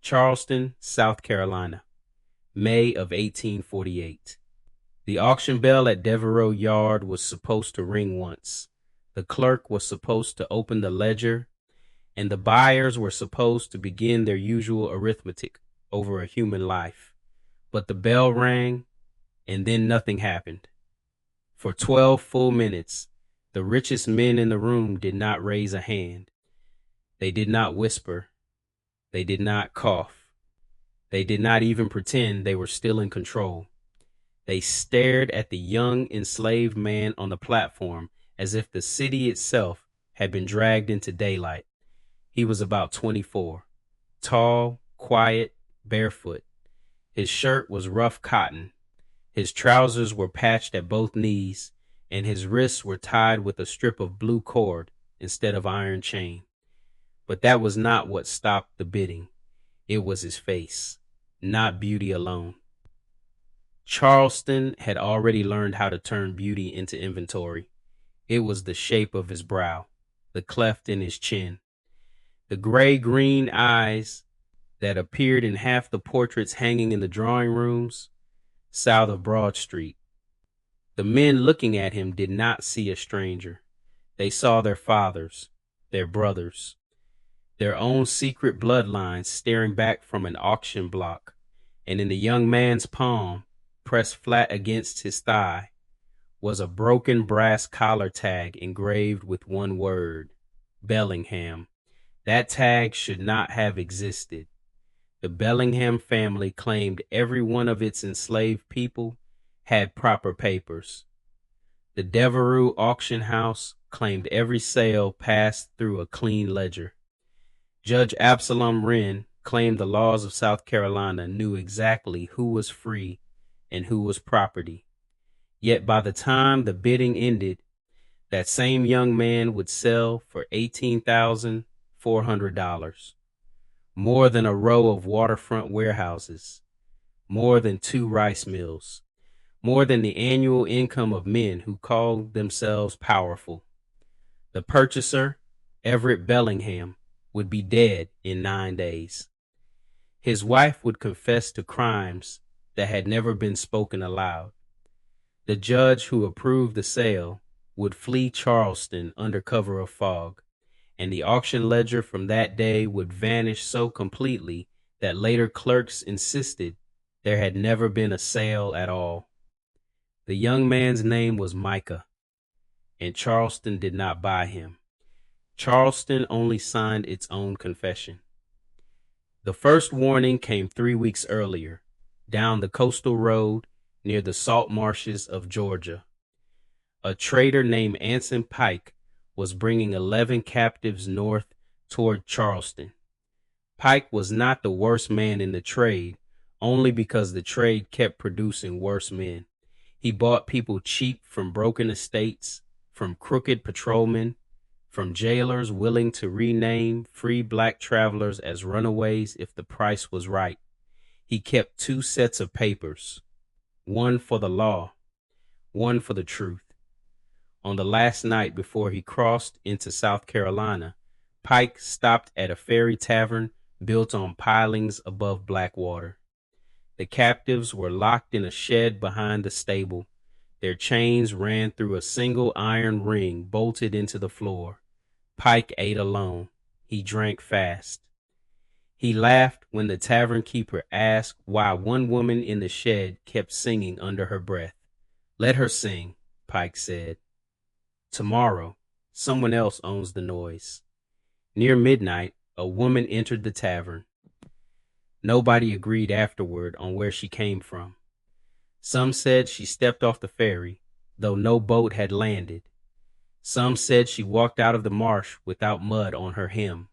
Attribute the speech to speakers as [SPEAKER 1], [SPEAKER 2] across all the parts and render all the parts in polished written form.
[SPEAKER 1] Charleston, South Carolina, May of 1848. The auction bell at Devereux Yard was supposed to ring once. The clerk was supposed to open the ledger, and the buyers were supposed to begin their usual arithmetic over a human life. But the bell rang, and then nothing happened. For 12 full minutes, the richest men in the room did not raise a hand. They did not whisper. They did not cough. They did not even pretend they were still in control. They stared at the young enslaved man on the platform as if the city itself had been dragged into daylight. He was about 24, tall, quiet, barefoot. His shirt was rough cotton. His trousers were patched at both knees, and his wrists were tied with a strip of blue cord instead of iron chain. But that was not what stopped the bidding. It was his face, not beauty alone. Charleston had already learned how to turn beauty into inventory. It was the shape of his brow, the cleft in his chin, the gray-green eyes that appeared in half the portraits hanging in the drawing rooms south of Broad Street. The men looking at him did not see a stranger. They saw their fathers, their brothers, their own secret bloodlines staring back from an auction block, and in the young man's palm, pressed flat against his thigh, was a broken brass collar tag engraved with one word, Bellingham. That tag should not have existed. The Bellingham family claimed every one of its enslaved people had proper papers. The Devereux auction house claimed every sale passed through a clean ledger. Judge Absalom Wren claimed the laws of South Carolina knew exactly who was free and who was property. Yet by the time the bidding ended, that same young man would sell for $18,400. More than a row of waterfront warehouses, more than 2 rice mills, more than the annual income of men who called themselves powerful. The purchaser, Everett Bellingham, would be dead in 9 days. His wife would confess to crimes that had never been spoken aloud. The judge who approved the sale would flee Charleston under cover of fog, and the auction ledger from that day would vanish so completely that later clerks insisted there had never been a sale at all. The young man's name was Micah, and Charleston did not buy him. Charleston only signed its own confession. The first warning came 3 weeks earlier, down the coastal road near the salt marshes of Georgia. A trader named Anson Pike was bringing 11 captives north toward Charleston. Pike was not the worst man in the trade, only because the trade kept producing worse men. He bought people cheap from broken estates, from crooked patrolmen, from jailers willing to rename free black travelers as runaways if the price was right. He kept 2 sets of papers, one for the law, one for the truth. On the last night before he crossed into South Carolina, Pike stopped at a ferry tavern built on pilings above Blackwater. The captives were locked in a shed behind the stable. Their chains ran through a single iron ring bolted into the floor. Pike ate alone. He drank fast. He laughed when the tavern keeper asked why one woman in the shed kept singing under her breath. "Let her sing," Pike said. "Tomorrow, someone else owns the noise." Near midnight, a woman entered the tavern. Nobody agreed afterward on where she came from. Some said she stepped off the ferry, though no boat had landed. Some said she walked out of the marsh without mud on her hem.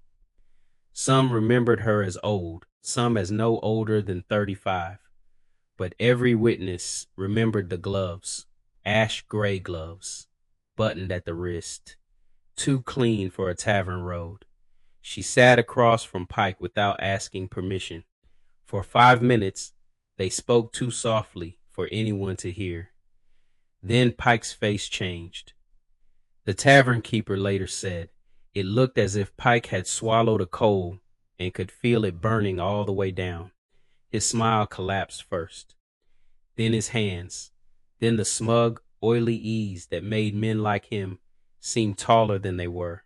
[SPEAKER 1] Some remembered her as old, some as no older than 35. But every witness remembered the gloves, ash gray gloves, buttoned at the wrist, too clean for a tavern road. She sat across from Pike without asking permission. For 5 minutes, they spoke too softly for anyone to hear. Then Pike's face changed. The tavern keeper later said it looked as if Pike had swallowed a coal and could feel it burning all the way down. His smile collapsed first, then his hands, then the smug, oily ease that made men like him seem taller than they were.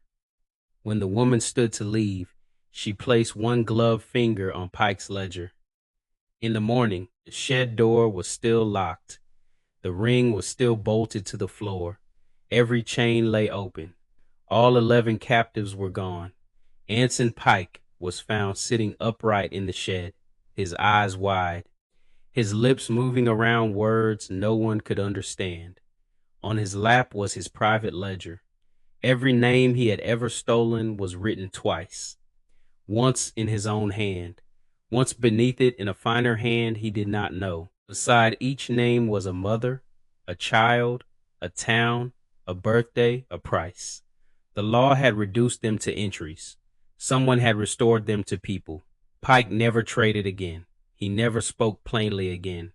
[SPEAKER 1] When the woman stood to leave, she placed one gloved finger on Pike's ledger. In the morning, the shed door was still locked. The ring was still bolted to the floor. Every chain lay open. All 11 captives were gone. Anson Pike was found sitting upright in the shed, his eyes wide, his lips moving around words no one could understand. On his lap was his private ledger. Every name he had ever stolen was written twice, once in his own hand, once beneath it in a finer hand he did not know. Beside each name was a mother, a child, a town, a birthday, a price. The law had reduced them to entries. Someone had restored them to people. Pike never traded again. He never spoke plainly again.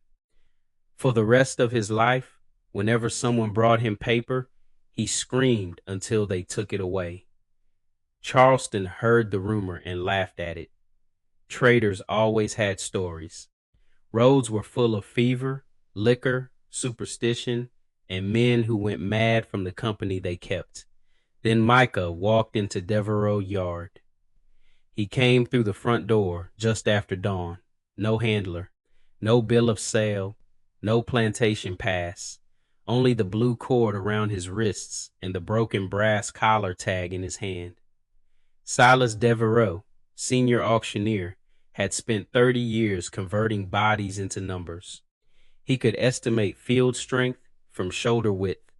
[SPEAKER 1] For the rest of his life, whenever someone brought him paper, he screamed until they took it away. Charleston heard the rumor and laughed at it. Traders always had stories. Roads were full of fever, liquor, superstition, and men who went mad from the company they kept. Then Micah walked into Devereaux yard. He came through the front door just after dawn. No handler, no bill of sale, no plantation pass, only the blue cord around his wrists and the broken brass collar tag in his hand. Silas Devereaux, senior auctioneer, had spent 30 years converting bodies into numbers. He could estimate field strength from shoulder width,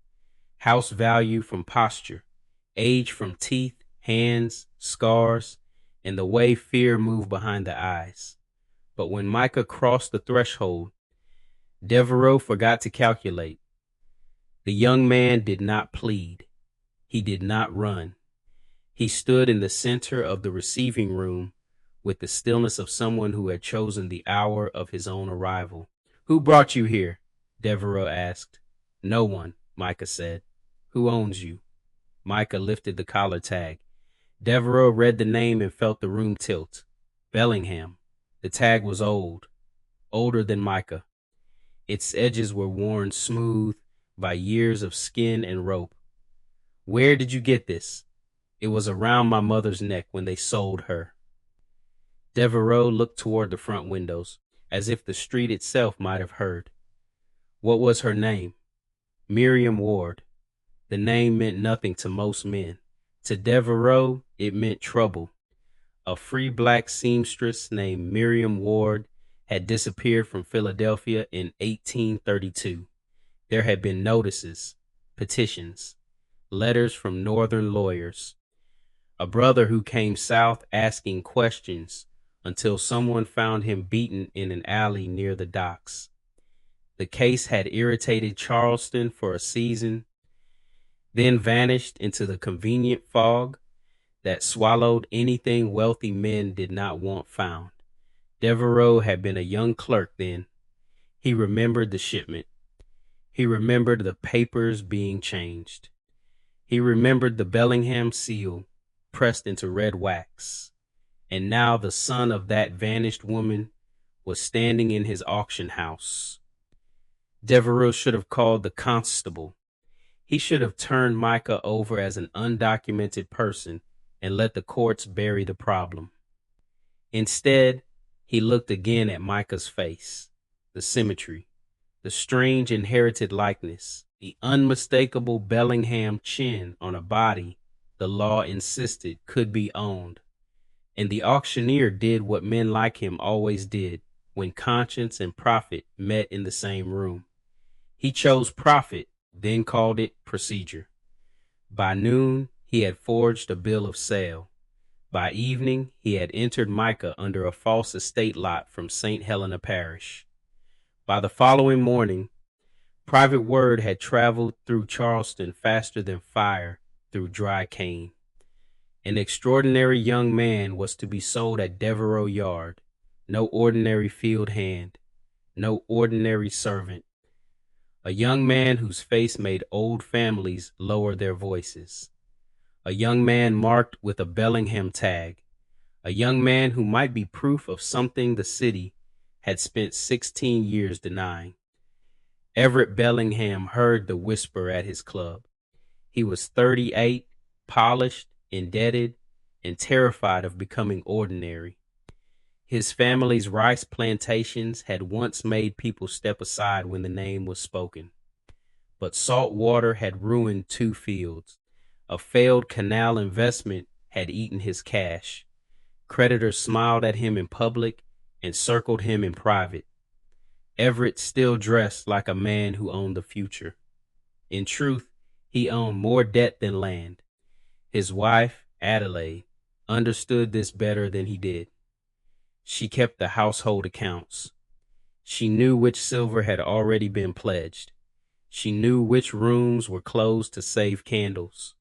[SPEAKER 1] house value from posture, age from teeth, hands, scars, and the way fear moved behind the eyes. But when Micah crossed the threshold, Devereaux forgot to calculate. The young man did not plead. He did not run. He stood in the center of the receiving room with the stillness of someone who had chosen the hour of his own arrival. "Who brought you here?" Devereaux asked. "No one," Micah said. "Who owns you?" Micah lifted the collar tag. Devereaux read the name and felt the room tilt. Bellingham. The tag was old, older than Micah. Its edges were worn smooth by years of skin and rope. "Where did you get this?" "It was around my mother's neck when they sold her." Devereaux looked toward the front windows, as if the street itself might have heard. "What was her name?" "Miriam Ward." The name meant nothing to most men. To Devereaux, it meant trouble. A free black seamstress named Miriam Ward had disappeared from Philadelphia in 1832. There had been notices, petitions, letters from northern lawyers. A brother who came south asking questions until someone found him beaten in an alley near the docks. The case had irritated Charleston for a season, then vanished into the convenient fog that swallowed anything wealthy men did not want found. Devereaux had been a young clerk then. He remembered the shipment. He remembered the papers being changed. He remembered the Bellingham seal pressed into red wax. And now the son of that vanished woman was standing in his auction house. Devereaux should have called the constable. He should have turned Micah over as an undocumented person and let the courts bury the problem. Instead, he looked again at Micah's face, the symmetry, the strange inherited likeness, the unmistakable Bellingham chin on a body the law insisted could be owned. And the auctioneer did what men like him always did when conscience and profit met in the same room. He chose profit, then called it procedure. By noon, he had forged a bill of sale. By evening, he had entered Micah under a false estate lot from St. Helena Parish. By the following morning, private word had traveled through Charleston faster than fire through dry cane. An extraordinary young man was to be sold at Devereaux Yard. No ordinary field hand, no ordinary servant. A young man whose face made old families lower their voices. A young man marked with a Bellingham tag. a young man who might be proof of something the city had spent 16 years denying. Everett Bellingham heard the whisper at his club. He was 38, polished, indebted, and terrified of becoming ordinary. His family's rice plantations had once made people step aside when the name was spoken. But salt water had ruined 2 fields. A failed canal investment had eaten his cash. Creditors smiled at him in public and circled him in private. Everett still dressed like a man who owned the future. In truth, he owned more debt than land. His wife, Adelaide, understood this better than he did. She kept the household accounts. She knew which silver had already been pledged. She knew which rooms were closed to save candles.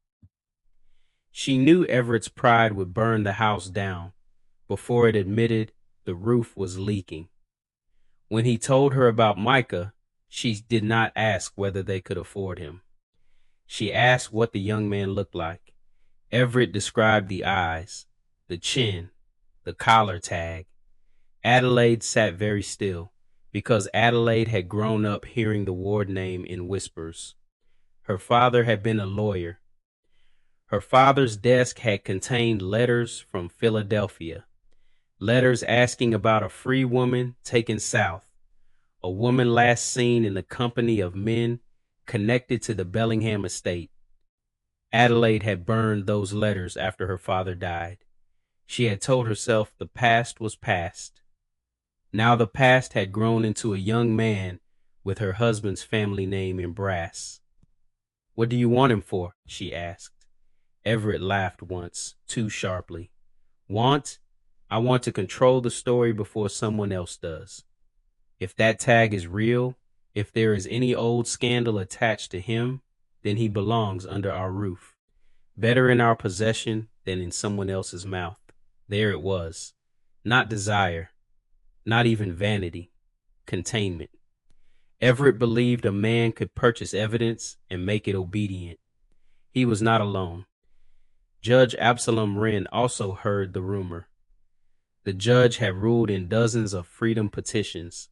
[SPEAKER 1] She knew Everett's pride would burn the house down before it admitted the roof was leaking. When he told her about Micah, she did not ask whether they could afford him. She asked what the young man looked like. Everett described the eyes, the chin, the collar tag. Adelaide sat very still, because Adelaide had grown up hearing the ward name in whispers. Her father had been a lawyer. Her father's desk had contained letters from Philadelphia, letters asking about a free woman taken south, a woman last seen in the company of men connected to the Bellingham estate. Adelaide had burned those letters after her father died. She had told herself the past was past. Now the past had grown into a young man with her husband's family name in brass. "What do you want him for?" she asked. Everett laughed once, too sharply. "Want? I want to control the story before someone else does. If that tag is real, if there is any old scandal attached to him, then he belongs under our roof. Better in our possession than in someone else's mouth." There it was. Not desire, not even vanity, containment. Everett believed a man could purchase evidence and make it obedient. He was not alone. Judge Absalom Wren also heard the rumor. The judge had ruled in dozens of freedom petitions.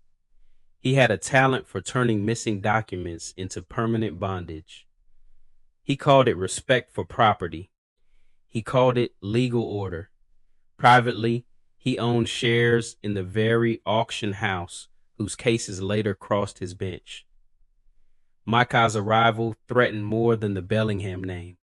[SPEAKER 1] He had a talent for turning missing documents into permanent bondage. He called it respect for property. He called it legal order. Privately, he owned shares in the very auction house whose cases later crossed his bench. Micah's arrival threatened more than the Bellingham name.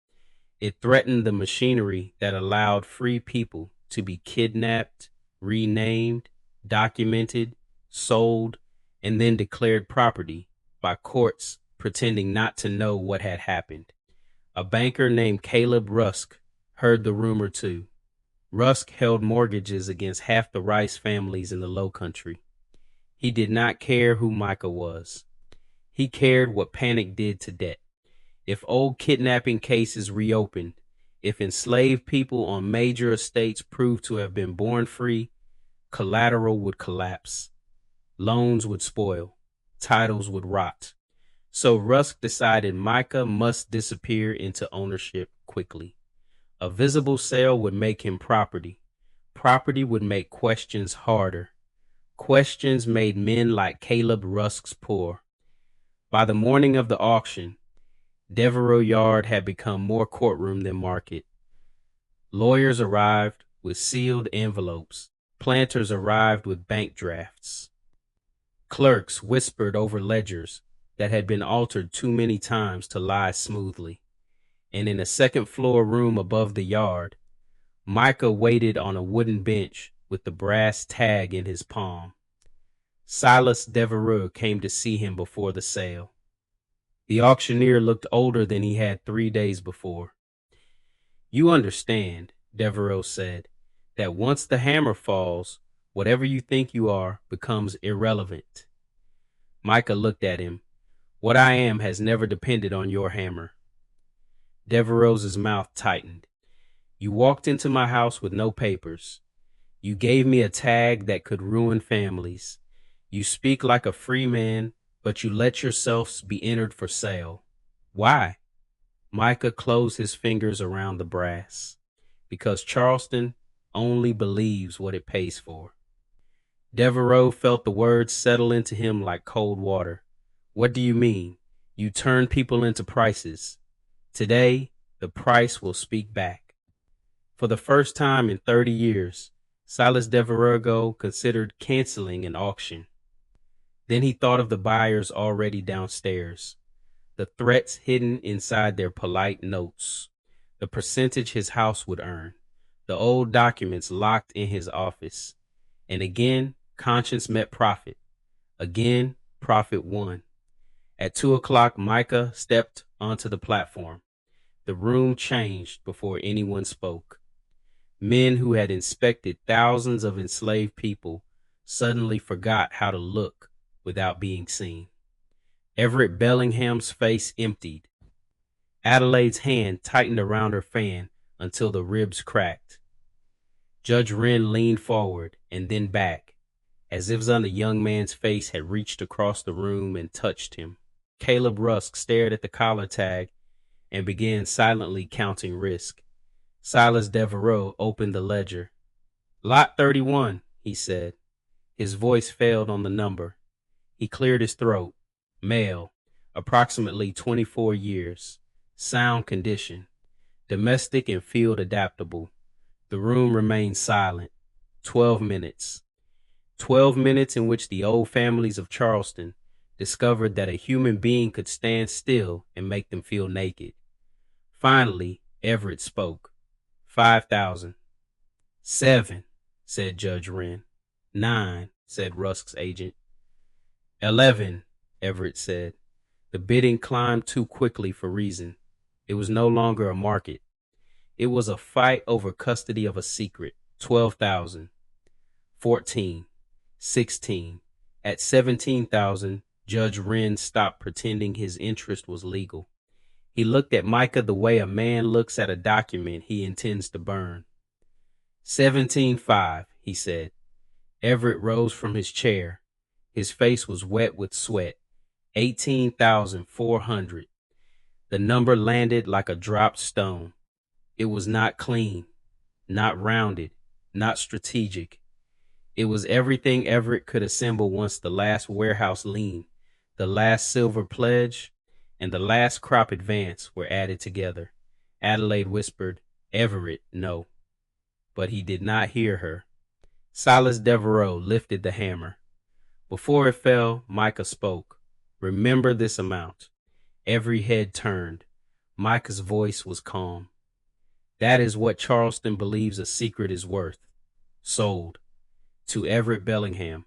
[SPEAKER 1] It threatened the machinery that allowed free people to be kidnapped, renamed, documented, sold, and then declared property by courts pretending not to know what had happened. A banker named Caleb Rusk heard the rumor too. Rusk held mortgages against half the Rice families in the Low Country. He did not care who Micah was. He cared what panic did to debt. If old kidnapping cases reopened, if enslaved people on major estates proved to have been born free, collateral would collapse. Loans would spoil. Titles would rot. So Rusk decided Micah must disappear into ownership quickly. A visible sale would make him property. Property would make questions harder. Questions made men like Caleb Rusk's poor. By the morning of the auction, Devereux Yard had become more courtroom than market. Lawyers arrived with sealed envelopes. Planters arrived with bank drafts. Clerks whispered over ledgers that had been altered too many times to lie smoothly. And in a second-floor room above the yard, Micah waited on a wooden bench with the brass tag in his palm. Silas Devereux came to see him before the sale. The auctioneer looked older than he had 3 days before. "You understand," Devereux said, "that once the hammer falls, whatever you think you are becomes irrelevant." Micah looked at him. "What I am has never depended on your hammer." Devereux's mouth tightened. "You walked into my house with no papers. You gave me a tag that could ruin families. You speak like a free man, but you let yourselves be entered for sale. Why?" Micah closed his fingers around the brass. "Because Charleston, only believes what it pays for. Devereaux felt the words settle into him like cold water. What do you mean? You turn people into prices. Today, the price will speak back. For the first time in 30 years, Silas Devereaux considered canceling an auction. Then he thought of the buyers already downstairs, the threats hidden inside their polite notes, the percentage his house would earn, the old documents locked in his office. And again, conscience met profit. Again, profit won. At 2 o'clock, Micah stepped onto the platform. The room changed before anyone spoke. Men who had inspected thousands of enslaved people suddenly forgot how to look without being seen. Everett Bellingham's face emptied. Adelaide's hand tightened around her fan until the ribs cracked. Judge Wren leaned forward and then back, as if the young man's face had reached across the room and touched him. Caleb Rusk stared at the collar tag and began silently counting risk. Silas Devereaux opened the ledger. Lot 31, he said. His voice failed on the number. He cleared his throat. Male, approximately 24 years, sound condition, domestic and field adaptable. The room remained silent. 12 minutes. 12 minutes in which the old families of Charleston discovered that a human being could stand still and make them feel naked. Finally, Everett spoke. 5,000. 7, said Judge Wren. 9, said Rusk's agent. 11, Everett said. The bidding climbed too quickly for reason. It was no longer a market. It was a fight over custody of a secret. 12,000. 14. 16. At 17,000, Judge Wren stopped pretending his interest was legal. He looked at Micah the way a man looks at a document he intends to burn. 17,500, he said. Everett rose from his chair. His face was wet with sweat. 18,400. The number landed like a dropped stone. It was not clean, not rounded, not strategic. It was everything Everett could assemble once the last warehouse lien, the last silver pledge, and the last crop advance were added together. Adelaide whispered, Everett, no. But he did not hear her. Silas Devereaux lifted the hammer. Before it fell, Micah spoke. Remember this amount. Every head turned. Micah's voice was calm. That is what Charleston believes a secret is worth. Sold. To Everett Bellingham.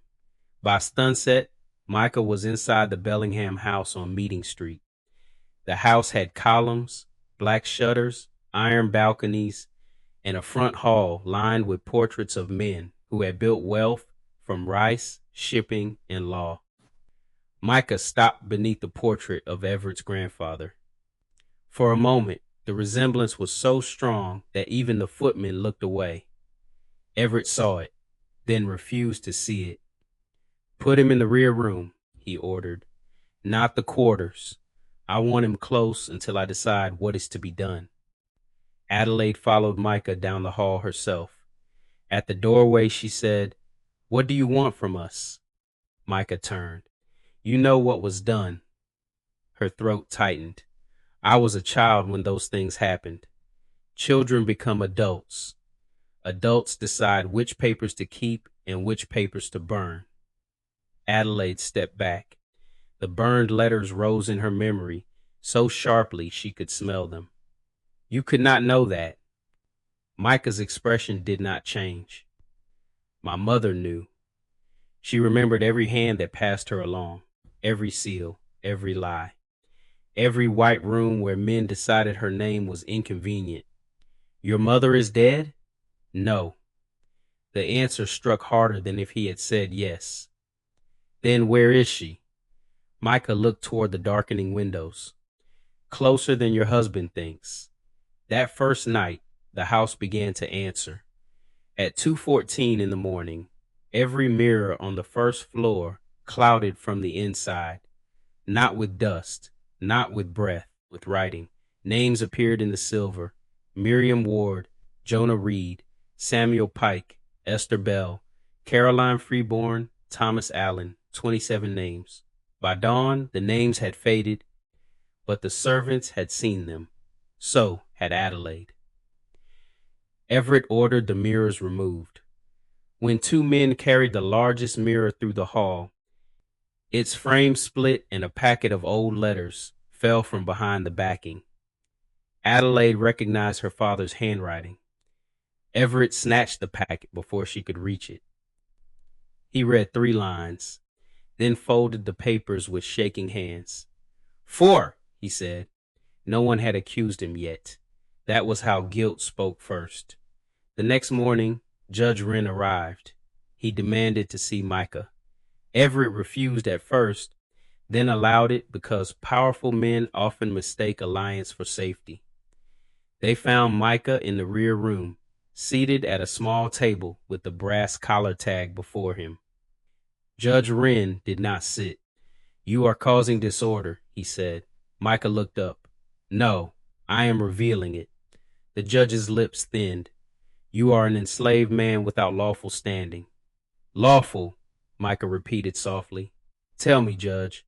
[SPEAKER 1] By sunset, Micah was inside the Bellingham house on Meeting Street. The house had columns, black shutters, iron balconies, and a front hall lined with portraits of men who had built wealth from rice, shipping, and law. Micah stopped beneath the portrait of Everett's grandfather. For a moment, the resemblance was so strong that even the footmen looked away. Everett saw it, then refused to see it. Put him in the rear room, he ordered. Not the quarters. I want him close until I decide what is to be done. Adelaide followed Micah down the hall herself. At the doorway, she said, What do you want from us? Micah turned. You know what was done. Her throat tightened. I was a child when those things happened. Children become adults. Adults decide which papers to keep and which papers to burn. Adelaide stepped back. The burned letters rose in her memory so sharply she could smell them. You could not know that. Micah's expression did not change. My mother knew. She remembered every hand that passed her along, every seal, every lie, every white room where men decided her name was inconvenient. Your mother is dead? No. The answer struck harder than if he had said yes. Then where is she? Micah looked toward the darkening windows. Closer than your husband thinks. That first night, the house began to answer. At 2:14 in the morning, every mirror on the first floor clouded from the inside. Not with dust, not with breath, with writing. Names appeared in the silver. Miriam Ward, Jonah Reed, Samuel Pike, Esther Bell, Caroline Freeborn, Thomas Allen, 27 names. By dawn, the names had faded, but the servants had seen them. So had Adelaide. Everett ordered the mirrors removed. When two men carried the largest mirror through the hall, its frame split and a packet of old letters fell from behind the backing. Adelaide recognized her father's handwriting. Everett snatched the packet before she could reach it. He read 3 lines, then folded the papers with shaking hands. 4, he said. No one had accused him yet. That was how guilt spoke first. The next morning, Judge Wren arrived. He demanded to see Micah. Everett refused at first, then allowed it because powerful men often mistake alliance for safety. They found Micah in the rear room, seated at a small table with the brass collar tag before him. Judge Wren did not sit. "You are causing disorder," he said. Micah looked up. "No, I am revealing it." The judge's lips thinned. "You are an enslaved man without lawful standing." "Lawful," Micah repeated softly. "Tell me, Judge,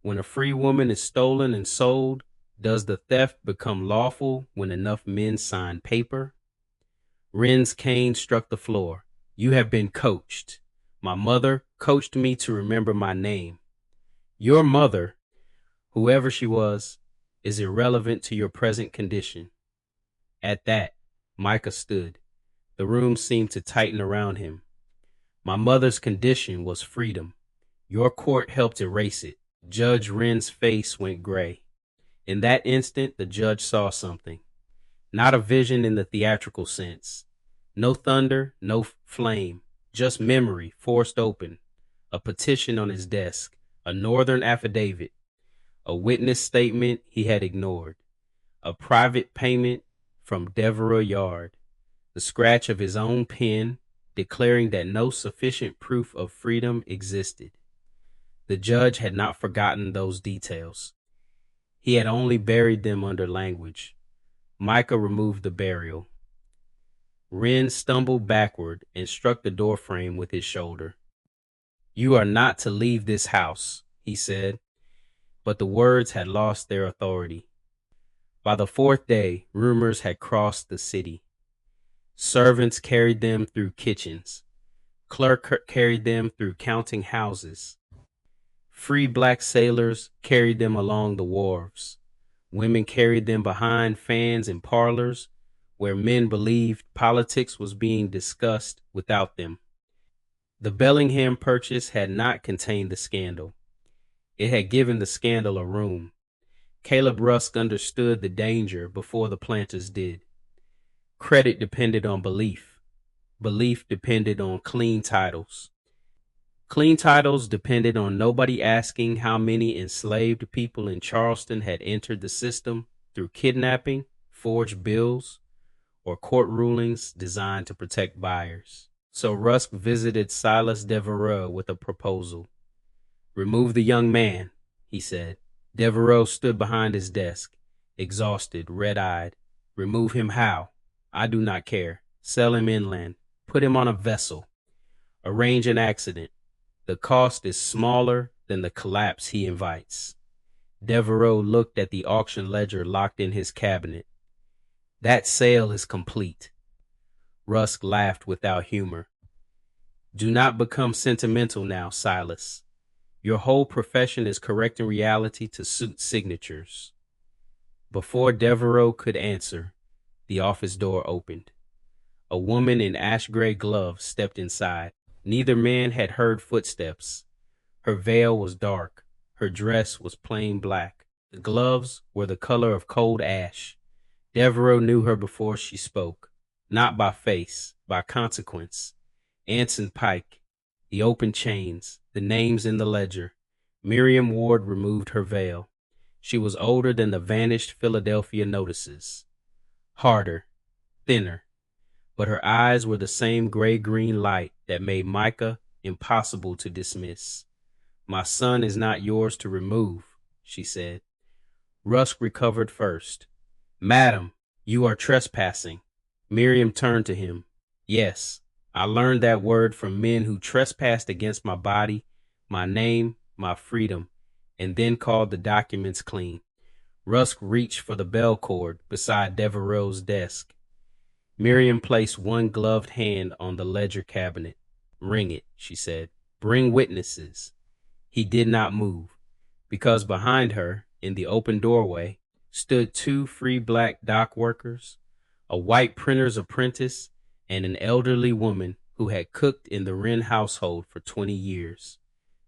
[SPEAKER 1] when a free woman is stolen and sold, does the theft become lawful when enough men sign paper?" Wren's cane struck the floor. "You have been coached. My mother coached me to remember my name. Your mother, whoever she was, is irrelevant to your present condition." At that, Micah stood. The room seemed to tighten around him. "My mother's condition was freedom. Your court helped erase it." Judge Wren's face went gray. In that instant, the judge saw something. Not a vision in the theatrical sense. No thunder, no flame, just memory forced open. A petition on his desk, a northern affidavit, a witness statement he had ignored, a private payment from Devereux Yard, the scratch of his own pen declaring that no sufficient proof of freedom existed. The judge had not forgotten those details. He had only buried them under language. Micah removed the burial. Wren stumbled backward and struck the doorframe with his shoulder. "You are not to leave this house," he said, but the words had lost their authority. By the 4th day, rumors had crossed the city. Servants carried them through kitchens. Clerk carried them through counting houses. Free black sailors carried them along the wharves. Women carried them behind fans in parlors where men believed politics was being discussed without them. The Bellingham purchase had not contained the scandal. It had given the scandal a room. Caleb Rusk understood the danger before the planters did. Credit depended on belief. Belief depended on clean titles. Clean titles depended on nobody asking how many enslaved people in Charleston had entered the system through kidnapping, forged bills, or court rulings designed to protect buyers. So Rusk visited Silas Devereux with a proposal. "Remove the young man," he said. Devereux stood behind his desk, exhausted, red-eyed. "Remove him how?" "I do not care. Sell him inland. Put him on a vessel. Arrange an accident. The cost is smaller than the collapse he invites." Devereux looked at the auction ledger locked in his cabinet. "That sale is complete." Rusk laughed without humor. "Do not become sentimental now, Silas. Your whole profession is correcting reality to suit signatures." Before Devereux could answer, the office door opened. A woman in ash-gray gloves stepped inside. Neither man had heard footsteps. Her veil was dark. Her dress was plain black. The gloves were the color of cold ash. Devereux knew her before she spoke, not by face, by consequence. Anson Pike, the open chains, the names in the ledger. Miriam Ward removed her veil. She was older than the vanished Philadelphia notices. Harder, thinner, but her eyes were the same gray-green light that made Micah impossible to dismiss. "My son is not yours to remove," she said. Rusk recovered first. "Madam, you are trespassing." Miriam turned to him. Yes, I learned that word from men who trespassed against my body, my name, my freedom, and then called the documents clean. Rusk reached for the bell cord beside Devereaux's desk. Miriam placed one gloved hand on the ledger cabinet. "Ring it," she said. "Bring witnesses." He did not move, because behind her, in the open doorway, stood two free black dock workers, a white printer's apprentice, and an elderly woman who had cooked in the Wren household for 20 years.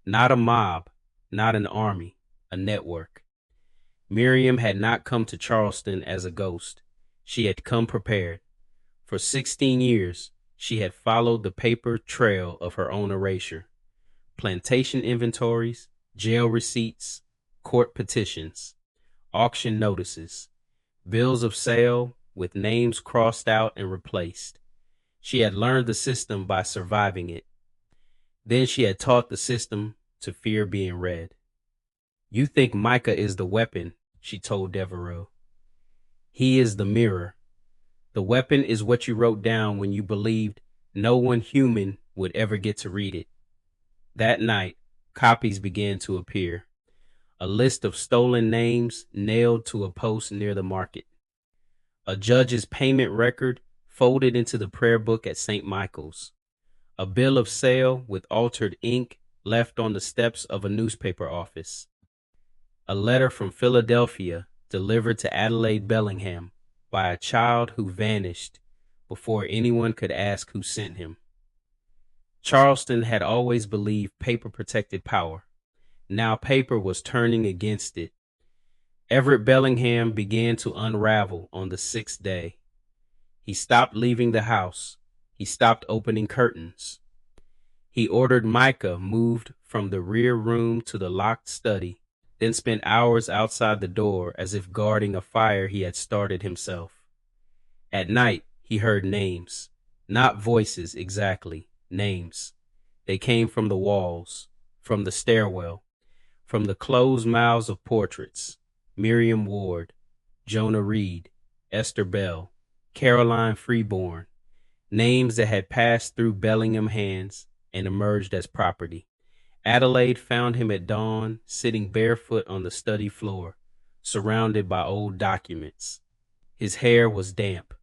[SPEAKER 1] Not a mob, not an army, a network. Miriam had not come to Charleston as a ghost. She had come prepared. For 16 years, she had followed the paper trail of her own erasure. Plantation inventories, jail receipts, court petitions, auction notices, bills of sale with names crossed out and replaced. She had learned the system by surviving it. Then she had taught the system to fear being read. "You think Micah is the weapon," she told Devereaux. "He is the mirror. The weapon is what you wrote down when you believed no one human would ever get to read it." That night, copies began to appear. A list of stolen names nailed to a post near the market. A judge's payment record folded into the prayer book at St. Michael's. A bill of sale with altered ink left on the steps of a newspaper office. A letter from Philadelphia delivered to Adelaide Bellingham by a child who vanished before anyone could ask who sent him. Charleston had always believed paper protected power. Now paper was turning against it. Everett Bellingham began to unravel on the 6th day. He stopped leaving the house. He stopped opening curtains. He ordered Micah moved from the rear room to the locked study, then spent hours outside the door as if guarding a fire he had started himself. At night, he heard names. Not voices exactly, names. They came from the walls, from the stairwell, from the closed mouths of portraits. Miriam Ward, Jonah Reed, Esther Bell, Caroline Freeborn. Names that had passed through Bellingham hands and emerged as property. Adelaide found him at dawn, sitting barefoot on the study floor, surrounded by old documents. His hair was damp.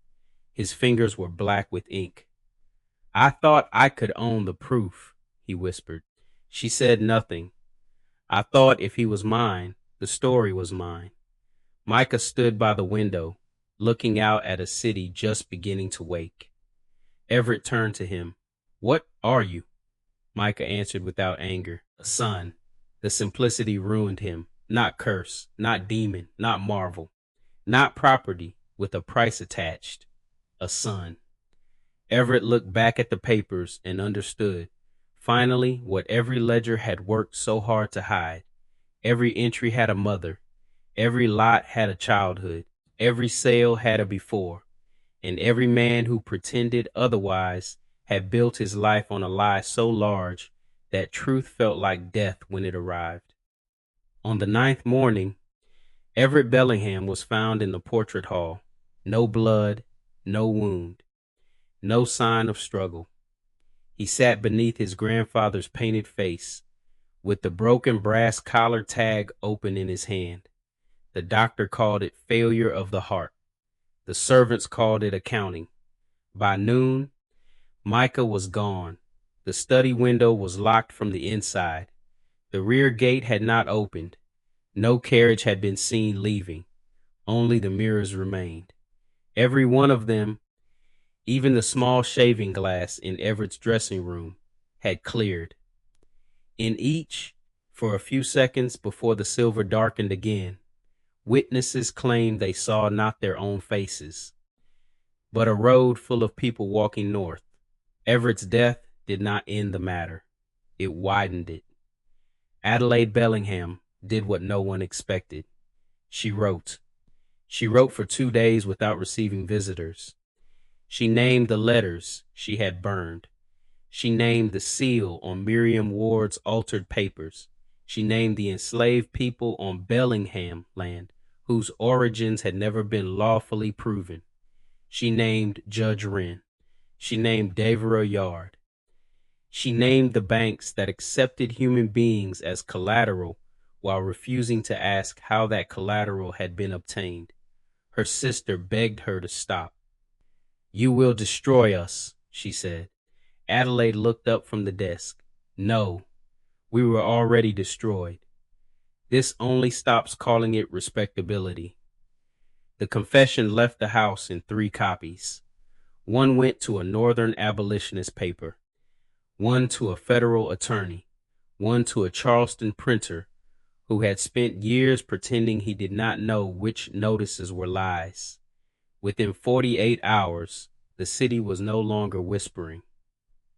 [SPEAKER 1] His fingers were black with ink. "I thought I could own the proof," he whispered. She said nothing. "I thought if he was mine, the story was mine." Micah stood by the window, looking out at a city just beginning to wake. Everett turned to him. "What are you?" Micah answered without anger. "A son." The simplicity ruined him. Not curse, not demon, not marvel, not property with a price attached. A son. Everett looked back at the papers and understood, finally, what every ledger had worked so hard to hide. Every entry had a mother. Every lot had a childhood. Every sale had a before. And every man who pretended otherwise had built his life on a lie so large that truth felt like death when it arrived. On the 9th morning, Everett Bellingham was found in the portrait hall. No blood, no wound, no sign of struggle. He sat beneath his grandfather's painted face, with the broken brass collar tag open in his hand. The doctor called it failure of the heart. The servants called it accounting. By noon, Micah was gone. The study window was locked from the inside. The rear gate had not opened. No carriage had been seen leaving. Only the mirrors remained. Every one of them, even the small shaving glass in Everett's dressing room, had cleared. In each, for a few seconds before the silver darkened again, witnesses claimed they saw not their own faces, but a road full of people walking north. Everett's death did not end the matter. It widened it. Adelaide Bellingham did what no one expected. She wrote. She wrote for 2 days without receiving visitors. She named the letters she had burned. She named the seal on Miriam Ward's altered papers. She named the enslaved people on Bellingham land whose origins had never been lawfully proven. She named Judge Wren. She named Devereux Yard. She named the banks that accepted human beings as collateral while refusing to ask how that collateral had been obtained. Her sister begged her to stop. "You will destroy us," she said. Adelaide looked up from the desk. "No, we were already destroyed. This only stops calling it respectability." The confession left the house in 3 copies. One went to a Northern abolitionist paper, one to a federal attorney, one to a Charleston printer who had spent years pretending he did not know which notices were lies. Within 48 hours, the city was no longer whispering.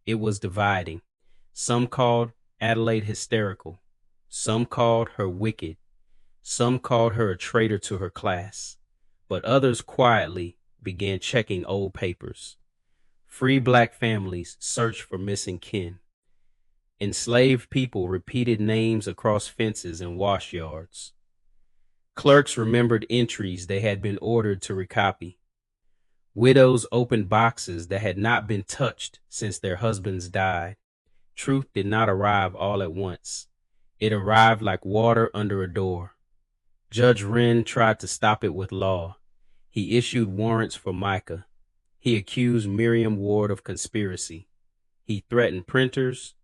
[SPEAKER 1] It was dividing. Some called Adelaide hysterical. Some called her wicked. Some called her a traitor to her class. But others quietly began checking old papers. Free black families searched for missing kin. Enslaved people repeated names across fences and wash yards. Clerks remembered entries they had been ordered to recopy. Widows opened boxes that had not been touched since their husbands died. Truth did not arrive all at once. It arrived like water under a door. Judge Wren tried to stop it with law. He issued warrants for Micah. He accused Miriam Ward of conspiracy. He threatened printers,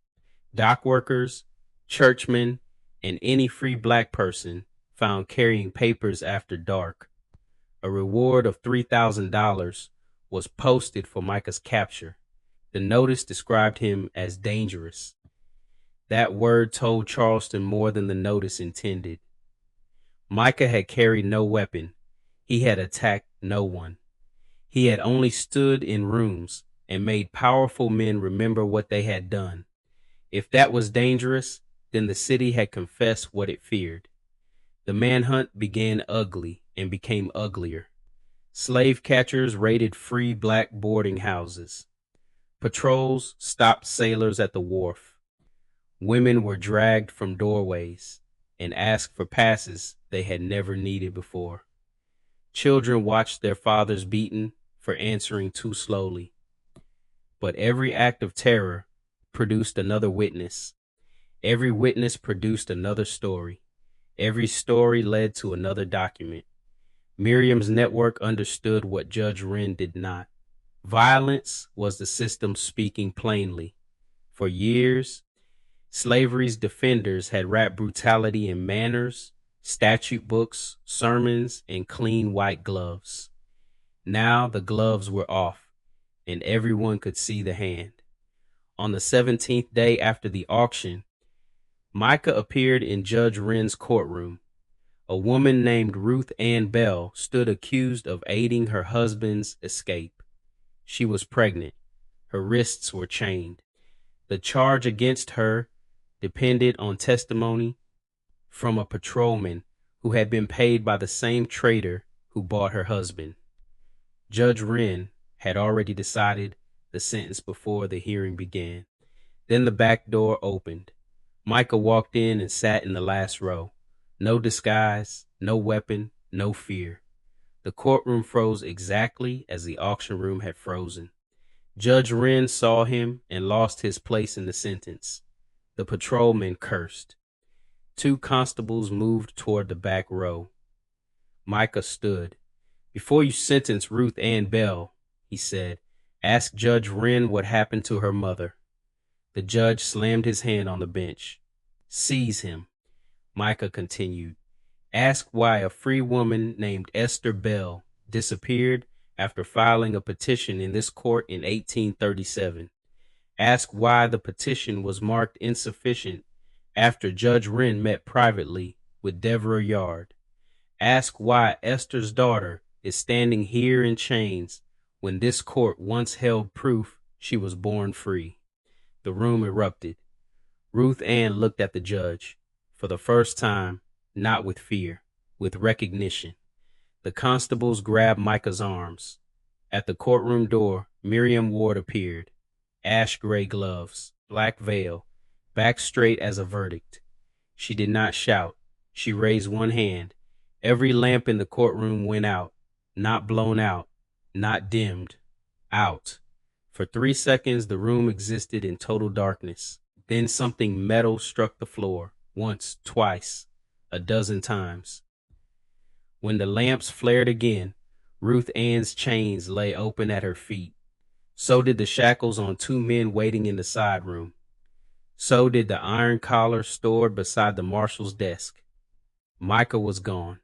[SPEAKER 1] dock workers, churchmen, and any free black person found carrying papers after dark. A reward of $3,000 was posted for Micah's capture. The notice described him as dangerous. That word told Charleston more than the notice intended. Micah had carried no weapon. He had attacked no one. He had only stood in rooms and made powerful men remember what they had done. If that was dangerous, then the city had confessed what it feared. The manhunt began ugly and became uglier. Slave catchers raided free black boarding houses. Patrols stopped sailors at the wharf. Women were dragged from doorways and asked for passes they had never needed before. Children watched their fathers beaten for answering too slowly. But every act of terror produced another witness. Every witness produced another story. Every story led to another document. Miriam's network understood what Judge Wren did not. Violence was the system speaking plainly. For years, slavery's defenders had wrapped brutality in manners, statute books, sermons, and clean white gloves. Now the gloves were off, and everyone could see the hand. On the 17th day after the auction, Micah appeared in Judge Wren's courtroom. A woman named Ruth Ann Bell stood accused of aiding her husband's escape. She was pregnant. Her wrists were chained. The charge against her depended on testimony from a patrolman who had been paid by the same trader who bought her husband. Judge Wren had already decided the sentence before the hearing began. Then the back door opened. Micah walked in and sat in the last row. No disguise, no weapon, no fear. The courtroom froze exactly as the auction room had frozen. Judge Wren saw him and lost his place in the sentence. The patrolman cursed. 2 constables moved toward the back row. Micah stood. "Before you sentence Ruth Ann Bell," he said, "ask Judge Wren what happened to her mother." The judge slammed his hand on the bench. "Seize him," Micah continued. "Ask why a free woman named Esther Bell disappeared after filing a petition in this court in 1837. Ask why the petition was marked insufficient after Judge Wren met privately with Devereux Yard. Ask why Esther's daughter is standing here in chains when this court once held proof she was born free." The room erupted. Ruth Ann looked at the judge. For the first time, not with fear, with recognition. The constables grabbed Micah's arms. At the courtroom door, Miriam Ward appeared. Ash gray gloves, black veil, back straight as a verdict. She did not shout. She raised one hand. Every lamp in the courtroom went out. Not blown out, not dimmed. Out. For 3 seconds, the room existed in total darkness. Then something metal struck the floor, once, twice, a dozen times. When the lamps flared again, Ruth Ann's chains lay open at her feet. So did the shackles on two men waiting in the side room. So did the iron collar stored beside the marshal's desk. Micah was gone.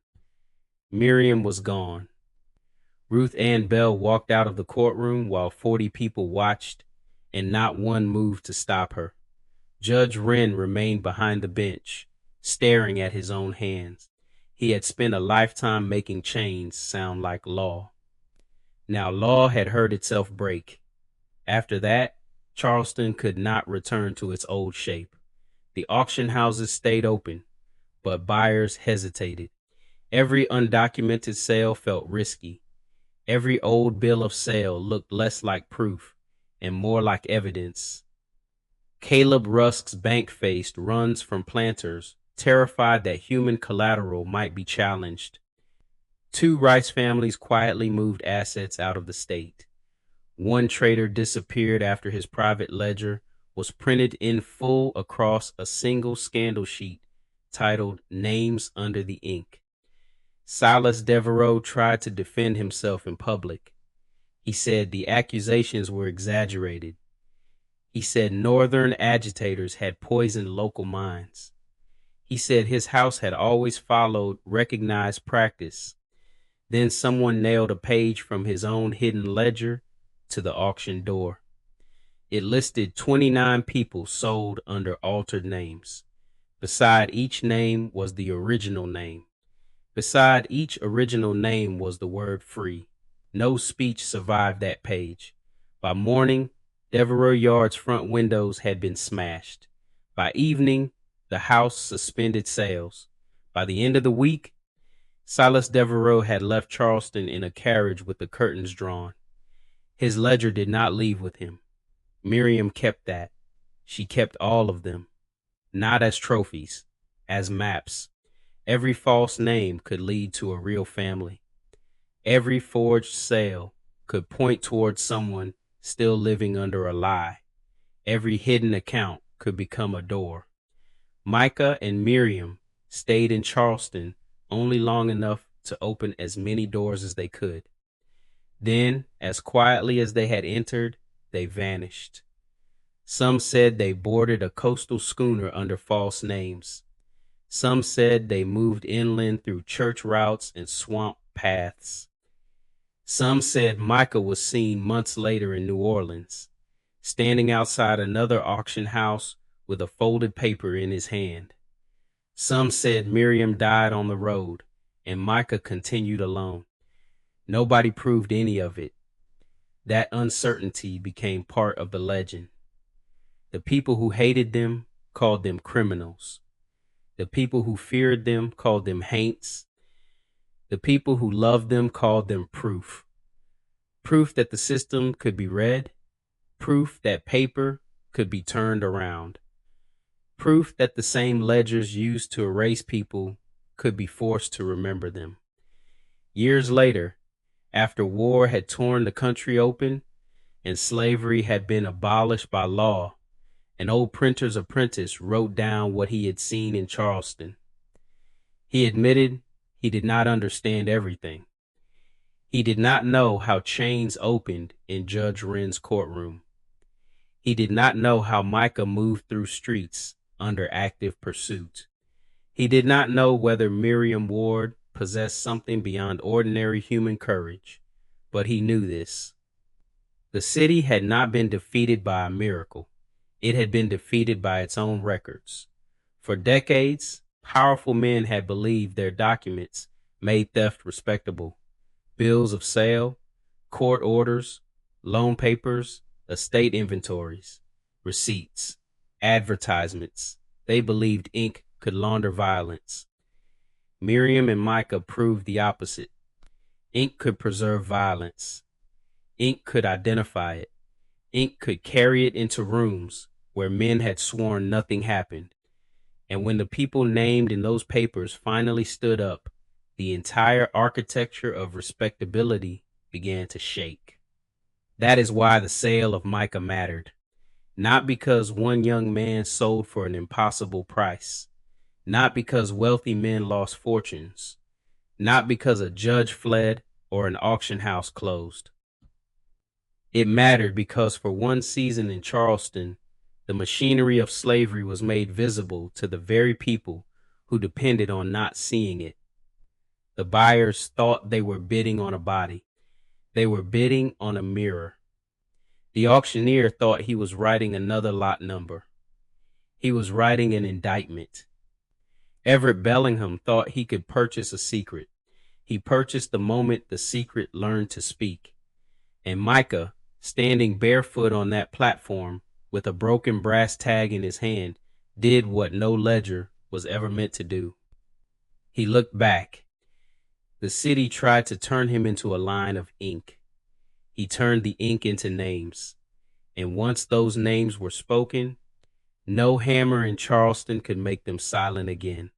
[SPEAKER 1] Miriam was gone. Ruth Ann Bell walked out of the courtroom while 40 people watched, and not one moved to stop her. Judge Wren remained behind the bench, staring at his own hands. He had spent a lifetime making chains sound like law. Now law had heard itself break. After that, Charleston could not return to its old shape. The auction houses stayed open, but buyers hesitated. Every undocumented sale felt risky. Every old bill of sale looked less like proof and more like evidence. Caleb Rusk's bank faced runs from planters, terrified that human collateral might be challenged. 2 Rice families quietly moved assets out of the state. One trader disappeared after his private ledger was printed in full across a single scandal sheet titled Names Under the Ink. Silas Devereaux tried to defend himself in public. He said the accusations were exaggerated. He said Northern agitators had poisoned local minds. He said his house had always followed recognized practice. Then someone nailed a page from his own hidden ledger to the auction door. It listed 29 people sold under altered names. Beside each name was the original name. Beside each original name was the word free. No speech survived that page. By morning, Devereaux Yard's front windows had been smashed. By evening, the house suspended sales. By the end of the week, Silas Devereaux had left Charleston in a carriage with the curtains drawn. His ledger did not leave with him. Miriam kept that. She kept all of them. Not as trophies, as maps. Every false name could lead to a real family. Every forged sale could point towards someone still living under a lie. Every hidden account could become a door. Micah and Miriam stayed in Charleston only long enough to open as many doors as they could. Then, as quietly as they had entered, they vanished. Some said they boarded a coastal schooner under false names. Some said they moved inland through church routes and swamp paths. Some said Micah was seen months later in New Orleans, standing outside another auction house with a folded paper in his hand. Some said Miriam died on the road and Micah continued alone. Nobody proved any of it. That uncertainty became part of the legend. The people who hated them called them criminals. The people who feared them called them haints. The people who loved them called them proof. Proof that the system could be read. Proof that paper could be turned around. Proof that the same ledgers used to erase people could be forced to remember them. Years later, after war had torn the country open and slavery had been abolished by law, an old printer's apprentice wrote down what he had seen in Charleston. He admitted he did not understand everything. He did not know how chains opened in Judge Wren's courtroom. He did not know how Micah moved through streets under active pursuit. He did not know whether Miriam Ward possessed something beyond ordinary human courage, but he knew this. The city had not been defeated by a miracle. It had been defeated by its own records. For decades, powerful men had believed their documents made theft respectable. Bills of sale, court orders, loan papers, estate inventories, receipts, advertisements. They believed ink could launder violence. Miriam and Micah proved the opposite. Ink could preserve violence. Ink could identify it. Ink could carry it into rooms where men had sworn nothing happened. And when the people named in those papers finally stood up, the entire architecture of respectability began to shake. That is why the sale of Micah mattered. Not because one young man sold for an impossible price. Not because wealthy men lost fortunes. Not because a judge fled or an auction house closed. It mattered because for one season in Charleston, the machinery of slavery was made visible to the very people who depended on not seeing it. The buyers thought they were bidding on a body. They were bidding on a mirror. The auctioneer thought he was writing another lot number. He was writing an indictment. Everett Bellingham thought he could purchase a secret. He purchased the moment the secret learned to speak. And Micah, standing barefoot on that platform with a broken brass tag in his hand, did what no ledger was ever meant to do. He looked back. The city tried to turn him into a line of ink. He turned the ink into names. And once those names were spoken, no hammer in Charleston could make them silent again.